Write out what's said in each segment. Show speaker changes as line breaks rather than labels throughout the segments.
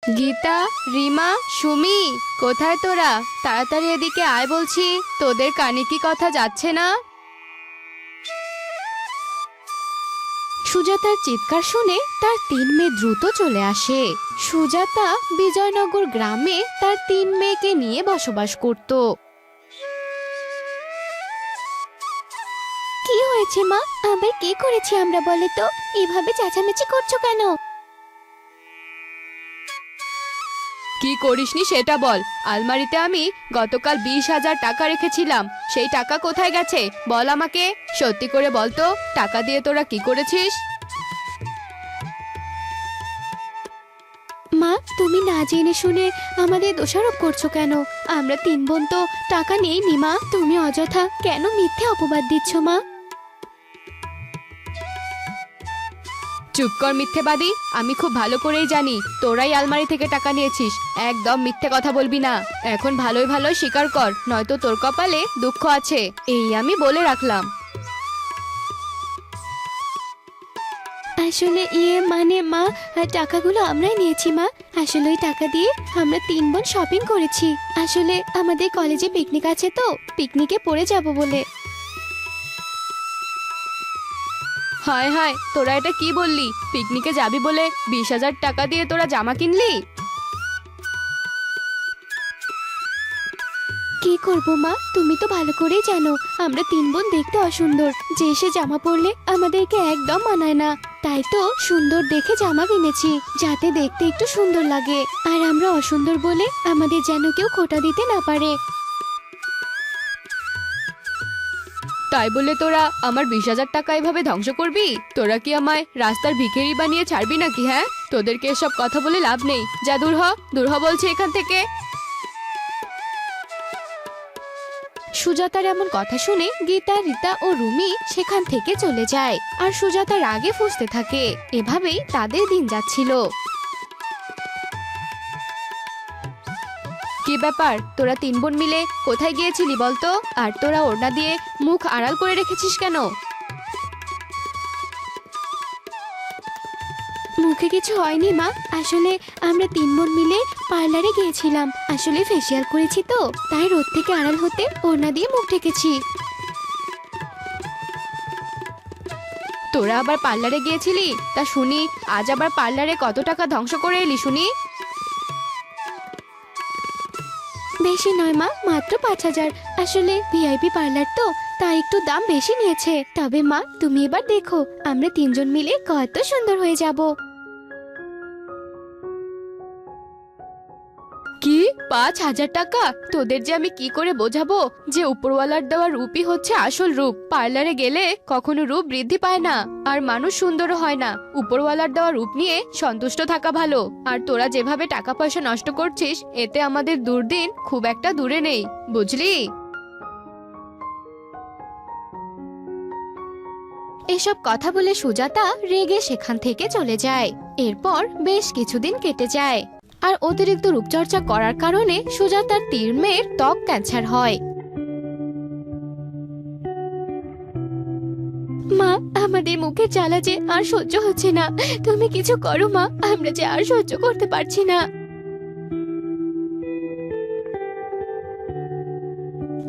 গীতা, রিমা, সুমি, কোথায় তোরা? তাড়াতাড়ি এদিকে আয় বলছি। তোদের কানে কি কথা যাচ্ছে না? সুজাতার চিৎকার শুনে তার 3 মেয়ে দ্রুত চলে আসে। সুজাতা বিজয়নগর গ্রামে তার 3 মেয়েকে নিয়ে বসবাস করত। কি হয়েছে মা? আবার কি করেছি আমরা বলে তো? এভাবে চেঁচামেচি করছো কেন? কি করিসনি সেটা বল। আলমারিতে আমি গতকাল 20,000 টাকা রেখেছিলাম, সেই টাকা কোথায় গেছে বল আমাকে। সত্যি করে বল তো, টাকা দিয়ে তোরা কি করেছিস? মা, তুমি না জেনে শুনে আমাদের দোষারোপ করছো কেন? আমরা 3 বোন তো টাকা নেইনি মা। তুমি অযথা কেন মিথ্যে অপবাদ দিচ্ছ মা? চুপ কর মিথ্যেবাদী। আমি খুব ভালো করেই জানি তোরাই আলমারি থেকে টাকা নিয়েছিস। একদম মিথ্যে কথা বলবি না। এখন ভালোই ভালোই স্বীকার কর, নয়তো তোর কপালে দুঃখ আছে, এই আমি বলে রাখলাম। আসলে মানে মা, টাকাগুলো আমরাই নিয়েছি মা। আসলে ওই টাকা দিয়ে আমরা 3 বোন শপিং করেছি। আসলে আমাদের কলেজে পিকনিক আছে, তো পিকনিকে পড়ে যাব বলে। হায় হায়, তোরা এটা কি বললি? পিকনিকে যাবি বলে 20,000 টাকা দিয়ে তোরা জামা কিনলি? কি করব মা, তুমি তো ভালো করেই জানো আমরা 3 বোন দেখতে অসুন্দর। যে সে জামা পরলে আমাদেরকে একদম মানায় না। তাই তো সুন্দর দেখে জামা কিনেছি, যাতে দেখতে একটু সুন্দর লাগে। আর আমরা অসুন্দর বলে আমাদের যেন কেউ খোঁটা দিতে না পারে। তাই বলে তোরা আমার 20,000 টাকা এভাবে ধ্বংস করবি? তোরা কি আমায় রাস্তার ভিখারি বানিয়ে ছাড়বি নাকি? হ্যাঁ, তোদেরকে এসব কথা বলে লাভ নেই। যা, দূর হ বলছে এখান থেকে। সুজাতার এমন কথা শুনে গীতা, রীতা ও রুমি সেখান থেকে চলে যায়। আর সুজাতা রাগে ফুঁসতে থাকে। এভাবেই তাদের দিন যাচ্ছিল। কি ব্যাপার, তোরা 3 বোন মিলে কোথায় গিয়েছিলি বলতো? আর তোরা ওড়না দিয়ে মুখ আড়াল করে রেখেছিস কেন? মুখে কিছু হয়নি মা। আসলে আমরা 3 বোন মিলে পার্লারে গিয়েছিলাম। আসলে ফেসিয়াল করেছি তো, তাই রোদ থেকে আড়াল হতে ওড়না দিয়ে মুখ ঢেকেছি। তোরা আবার পার্লারে গিয়েছিলি? তা শুনি আজ আবার পার্লারে কত টাকা ধ্বংস করে এলি শুনি? বেশি নয় মা, মাত্র 5,000। আসলে ভিআইপি পার্লার তো, তাই একটু দাম বেশি নিয়েছে। তবে মা, তুমি এবার দেখো আমরা 3 জন মিলে কত সুন্দর হয়ে যাব। কি 5,000 টাকা? তোদের যে আমি কি করে বোঝাবো যে উপরওয়ালার দেওয়া রূপই হচ্ছে আসল রূপ। পার্লারে গেলে কখনো রূপ বৃদ্ধি পায় না, আর মানুষ সুন্দরও হয় না। উপরওয়ালার দেওয়া রূপ নিয়ে সন্তুষ্ট থাকা ভালো। আর তোরা যেভাবে টাকা পয়সা নষ্ট করছিস, এতে আমাদের দুর্দিন খুব একটা দূরে নেই, বুঝলি? এসব কথা বলে সুজাতা রেগে সেখান থেকে চলে যায়। এরপর বেশ কিছুদিন কেটে যায়। আর অতিরিক্ত রূপচর্চা করার কারণে সুজাতার 3 মেয়ের ত্বক ক্যান্সার হয়। মা, আমাদের মুখে জ্বালা যে আর সহ্য হচ্ছে না। তুমি কিছু করো মা, আমরা যে আর সহ্য করতে পারছি না।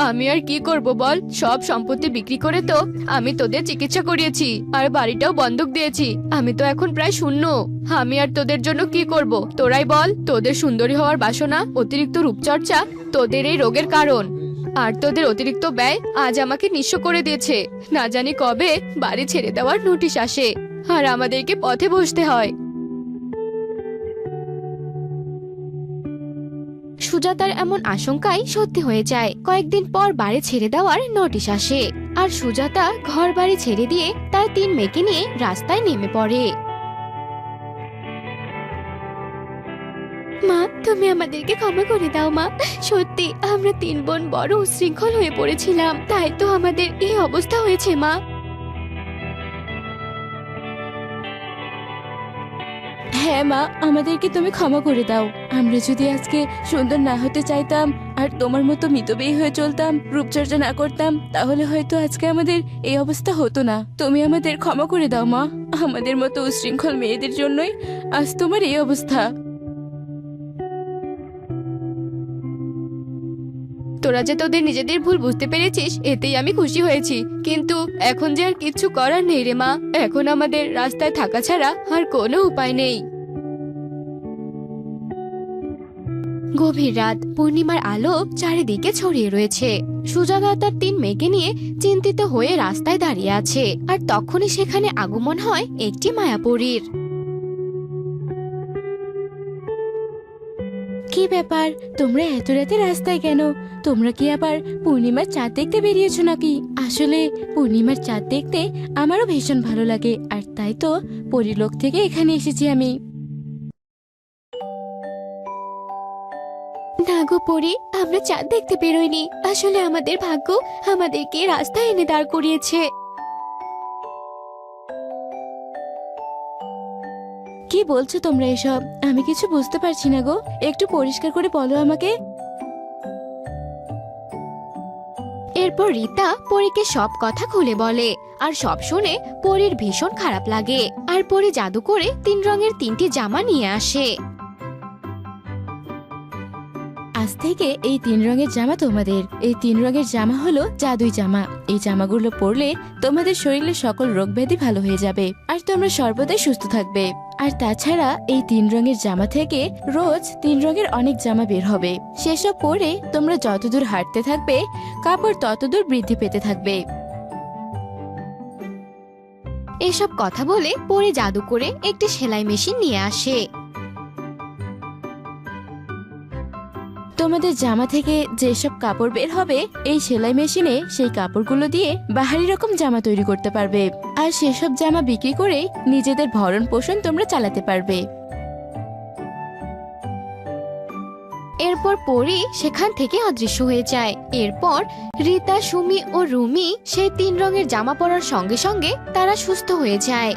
আমি আর কি করব বল? সব সম্পত্তি বিক্রি করে তো আমি তোদের চিকিৎসা করিয়েছি, আর বাড়িটাও বন্ধক দিয়েছি। আমি তো এখন প্রায় শূন্য। আমি আর তোদের জন্য কি করব তোরাই বল? তোদের সুন্দরী হওয়ার বাসনা, অতিরিক্ত রূপচর্চা তোদের এই রোগের কারণ। আর তোদের অতিরিক্ত ব্যয় আজ আমাকে নিঃস্ব করে দিয়েছে। না জানি কবে বাড়ি ছেড়ে দেওয়ার নোটিশ আসে, আর আমাদেরকে পথে বসতে হয়। সুজাতার এমন আশঙ্কাই সত্যি হয়ে যায়। কয়েকদিন পর বাড়ি ছেড়ে দেওয়ার নোটিশ আসে, আর সুজাতা ঘর বাড়ি ছেড়ে দিয়ে তার 3 মেয়েকে নিয়ে রাস্তায় নেমে পড়ে। মা, তুমি আমাদেরকে ক্ষমা করে দাও মা। সত্যি আমরা 3 বোন বড় উচ্ছৃঙ্খল হয়ে পড়েছিলাম, তাই তো আমাদের এই অবস্থা হয়েছে মা।
হ্যাঁ মা, আমাদেরকে তুমি ক্ষমা করে দাও। আমরা যদি আজকে সুন্দর না হতে চাইতাম, আর তোমার মতো মিতব্যয়ী হয়ে চলতাম, রূপচর্চা না করতাম, তাহলে হয়তো আজকে আমাদের এই অবস্থা হতো না। তুমি আমাদের ক্ষমা করে দাও মা। আমাদের মতো উচ্ছৃঙ্খল মেয়েদের জন্যই আজ তোমার এই অবস্থা।
তোরা যে তোদের নিজেদের ভুল বুঝতে পেরেছিস এতেই আমি খুশি হয়েছি, কিন্তু এখন যে আর কিচ্ছু করার নেই রে মা। এখন আমাদের রাস্তায় থাকা ছাড়া আর কোনো উপায় নেই। গভীর রাত, পূর্ণিমার আলো চারিদিকে ছড়িয়ে রয়েছে। সুজাতা তার 3 মেয়েকে নিয়ে চিন্তিত হয়ে রাস্তায় দাঁড়িয়ে আছে, আর তখনই সেখানে আগমন হয় একটি মায়াপরীর।
কি ব্যাপার, তোমরা এত রাতে রাস্তায় কেন? তোমরা কি আবার পূর্ণিমার চাঁদ দেখতে বেরিয়েছো নাকি? আসলে পূর্ণিমার চাঁদ দেখতে আমারও ভীষণ ভালো লাগে, আর তাই তো পরিলোক থেকে এখানে এসেছি আমি।
না গো পরি, আমরা চাঁদ দেখতে বেরোইনি। আসলে আমাদের ভাগ্য আমাদেরকে রাস্তায় এনে দাঁড় করিয়েছে।
কি বলছো তোমরা এসব? আমি কিছু বুঝতে পারছি না গো, একটু পরিষ্কার করে বলো আমাকে।
এরপর রীতা পরীকে সব কথা খুলে বলে, আর সব শুনে পরীর ভীষণ খারাপ লাগে। আর পরী জাদু করে 3 রঙের 3টি জামা নিয়ে আসে।
আজ থেকে এই 3 রঙের জামা তোমাদের। এই 3 রঙের জামা হলো জাদুই জামা। এই জামাগুলো পরলে তোমাদের শরীরের সকল রোগ ব্যাধি ভালো হয়ে যাবে, আর তোমরা সর্বদাই সুস্থ থাকবে। আর তাছাড়া এই 3 রঙের জামা থেকে রোজ 3 রঙের অনেক জামা বের হবে। সেসব পরে তোমরা যতদূর হাঁটতে থাকবে, কাপড় ততদূর বৃদ্ধি পেতে থাকবে।
এসব কথা বলে পরী জাদু করে একটি সেলাই মেশিন নিয়ে আসে।
তোমাদের জামা থেকে যেসব কাপড় বের হবে, এই সেলাই মেশিনে সেই কাপড়গুলো দিয়ে বাহারি রকম জামা তৈরি করতে পারবে, আর সেসব জামা বিক্রি করে নিজেদের ভরণ পোষণ তোমরা চালাতে পারবে।
এরপর পরী সেখান থেকে অদৃশ্য হয়ে যায়। এরপর রীতা, সুমি ও রুমি সেই 3 রঙের জামা পরার সঙ্গে সঙ্গে তারা সুস্থ হয়ে যায়।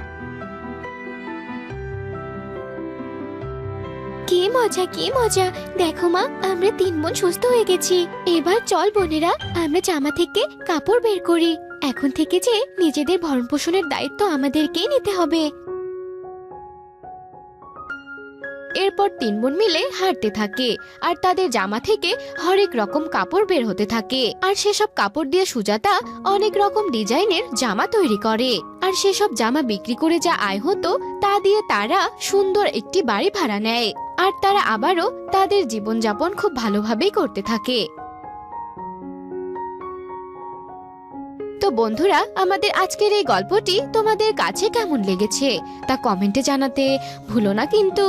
কি মজা, কি মজা! দেখো মা, আমরা 3 বোন সুস্থ হয়ে গেছি। এবার চল বোনেরা, আমরা জামা থেকে কাপড় বের করি। এখন থেকে যে নিজেদের ভরণ পোষণের দায়িত্ব আমাদেরকেই নিতে হবে। এরপর 3 বোন মিলে হাঁটতে থাকে, আর তাদের জামা থেকে হরেক রকম কাপড় বের হতে থাকে। আর সেসব কাপড় দিয়ে সুজাতা অনেক রকম ডিজাইনের জামা তৈরি করে, আর সেসব জামা বিক্রি করে যা আয় হতো তা দিয়ে তারা সুন্দর একটি বাড়ি ভাড়া নেয়। আর তারা আবারও তাদের জীবনযাপন খুব ভালোভাবেই করতে থাকে। তো বন্ধুরা, আমাদের আজকের এই গল্পটি তোমাদের কাছে কেমন লেগেছে তা কমেন্টে জানাতে ভুলো না কিন্তু।